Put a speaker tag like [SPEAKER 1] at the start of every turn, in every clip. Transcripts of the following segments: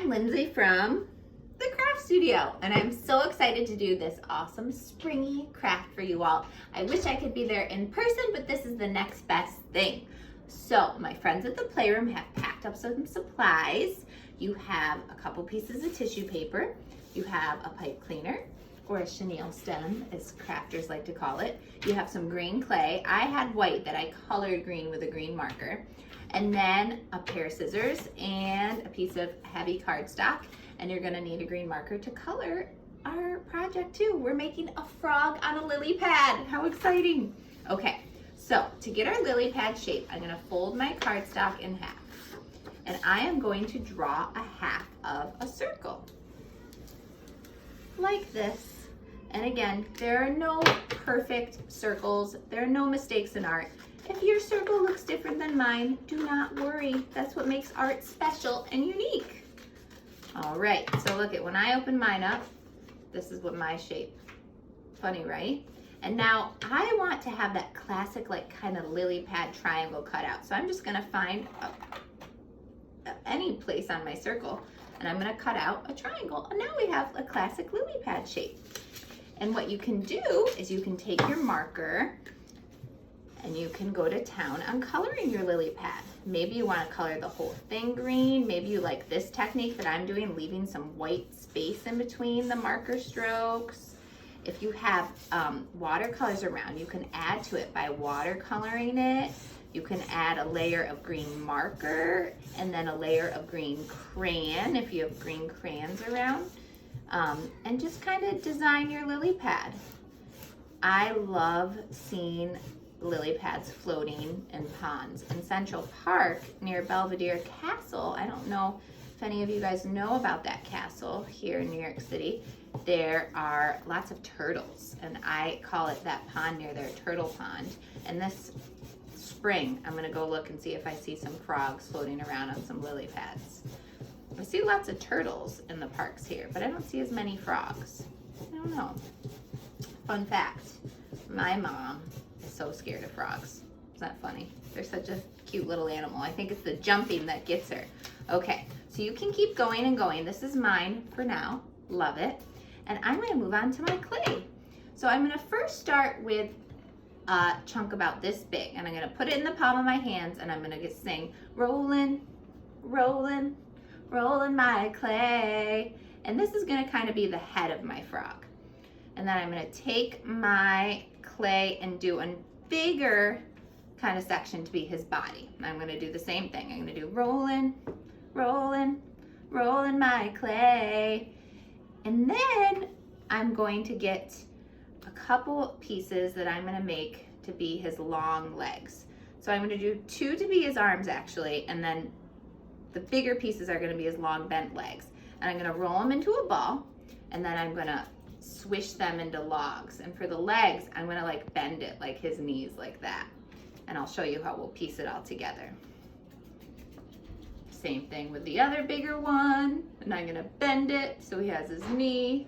[SPEAKER 1] I'm Lindsay from the Craft Studio, and I'm so excited to do this awesome springy craft for you all. I wish I could be there in person, but this is the next best thing. So my friends at the Playroom have packed up some supplies. You have a couple pieces of tissue paper. You have a pipe cleaner, or a chenille stem, as crafters like to call it. You have some green clay. I had white that I colored green with a green marker. And then a pair of scissors and a piece of heavy cardstock. And you're gonna need a green marker to color our project too. We're making a frog on a lily pad. How exciting. Okay, so to get our lily pad shape, I'm gonna fold my cardstock in half. And I am going to draw a half of a circle. Like this. And again, there are no perfect circles. There are no mistakes in art. If your circle looks different than mine, do not worry. That's what makes art special and unique. All right, so look at when I open mine up, this is what my shape. Funny, right? And now I want to have that classic, like kind of lily pad triangle cut out. So I'm just gonna find any place on my circle and I'm gonna cut out a triangle. And now we have a classic lily pad shape. And what you can do is you can take your marker and you can go to town on coloring your lily pad. Maybe you want to color the whole thing green. Maybe you like this technique that I'm doing, leaving some white space in between the marker strokes. If you have watercolors around, you can add to it by watercoloring it. You can add a layer of green marker and then a layer of green crayon if you have green crayons around. And just kind of design your lily pad. I love seeing lily pads floating in ponds. In Central Park near Belvedere Castle, I don't know if any of you guys know about that castle here in New York City, there are lots of turtles, and I call it that pond near there, Turtle Pond. And this spring, I'm gonna go look and see if I see some frogs floating around on some lily pads. I see lots of turtles in the parks here, but I don't see as many frogs. I don't know. Fun fact, my mom is so scared of frogs. Isn't that funny? They're such a cute little animal. I think it's the jumping that gets her. Okay, so you can keep going and going. This is mine for now. Love it. And I'm gonna move on to my clay. So I'm gonna first start with a chunk about this big, and I'm gonna put it in the palm of my hands, and I'm gonna just sing, rolling, rolling, rolling my clay. And this is gonna kind of be the head of my frog. And then I'm gonna take my clay and do a bigger kind of section to be his body. And I'm gonna do the same thing. I'm gonna do rolling, rolling, rolling my clay. And then I'm going to get a couple pieces that I'm gonna make to be his long legs. So I'm gonna do two to be his arms actually, and then the bigger pieces are gonna be his long bent legs. And I'm gonna roll them into a ball, and then I'm gonna swish them into logs. And for the legs, I'm gonna like bend it like his knees like that. And I'll show you how we'll piece it all together. Same thing with the other bigger one. And I'm gonna bend it so he has his knee.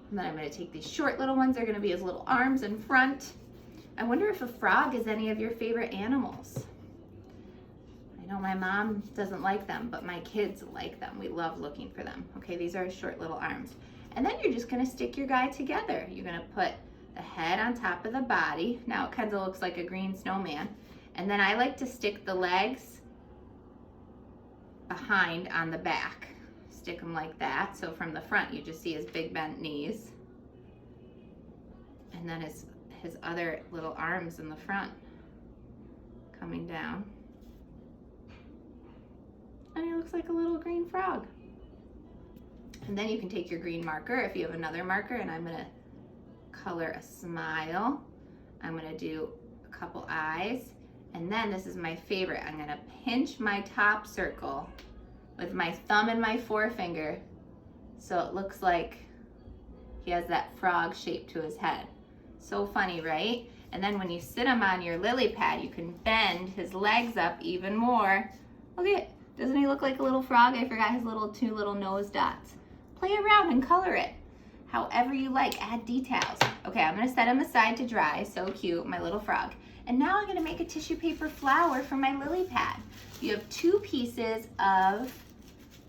[SPEAKER 1] And then I'm gonna take these short little ones. They're gonna be his little arms in front. I wonder if a frog is any of your favorite animals. I know my mom doesn't like them, but my kids like them. We love looking for them. Okay, these are his short little arms. And then you're just gonna stick your guy together. You're gonna put the head on top of the body. Now it kind of looks like a green snowman. And then I like to stick the legs behind on the back. Stick them like that. So from the front, you just see his big bent knees. And then his other little arms in the front coming down. And he looks like a little green frog. And then you can take your green marker if you have another marker, and I'm gonna color a smile. I'm gonna do a couple eyes. And then this is my favorite. I'm gonna pinch my top circle with my thumb and my forefinger so it looks like he has that frog shape to his head. So funny, right? And then when you sit him on your lily pad, you can bend his legs up even more. Look at, doesn't he look like a little frog? I forgot his two little nose dots. Play around and color it however you like, add details. Okay, I'm gonna set him aside to dry. So cute, my little frog. And now I'm gonna make a tissue paper flower for my lily pad. You have two pieces of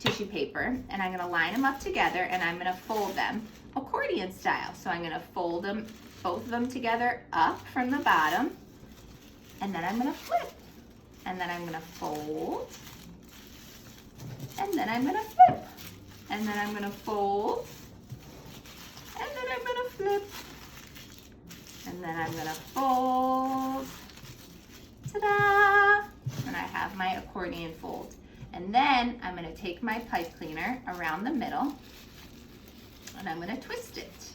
[SPEAKER 1] tissue paper, and I'm gonna line them up together, and I'm gonna fold them accordion style. So I'm gonna fold them, both of them together up from the bottom, and then I'm gonna flip. And then I'm gonna fold, and then I'm gonna flip. And then I'm gonna fold, and then I'm gonna flip. And then I'm gonna fold. Ta-da! And I have my accordion fold. And then I'm gonna take my pipe cleaner around the middle, and I'm gonna twist it.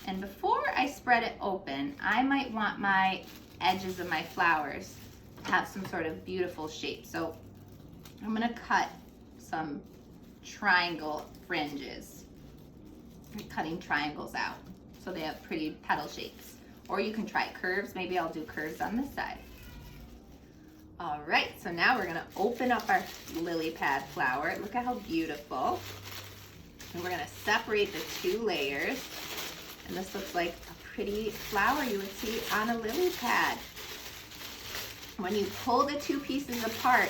[SPEAKER 1] And before I spread it open, I might want my edges of my flowers to have some sort of beautiful shape. So I'm gonna cut some triangle fringes. I'm cutting triangles out so they have pretty petal shapes. Or you can try curves. Maybe I'll do curves on this side. All right, so now we're gonna open up our lily pad flower. Look at how beautiful. And we're gonna separate the two layers. And this looks like a pretty flower you would see on a lily pad. When you pull the two pieces apart,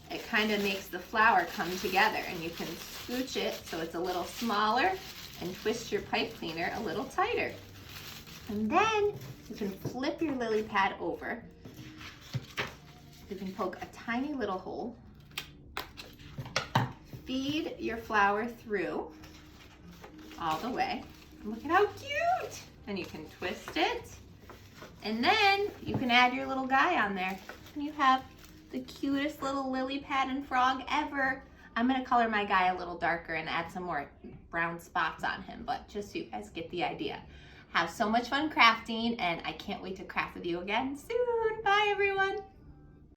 [SPEAKER 1] it kind of makes the flower come together, and you can scooch it so it's a little smaller and twist your pipe cleaner a little tighter. And then you can flip your lily pad over. You can poke a tiny little hole, feed your flower through all the way. And look at how cute! And you can twist it. And then you can add your little guy on there. And you have the cutest little lily pad and frog ever. I'm gonna color my guy a little darker and add some more brown spots on him, but just so you guys get the idea. Have so much fun crafting, and I can't wait to craft with you again soon. Bye, everyone.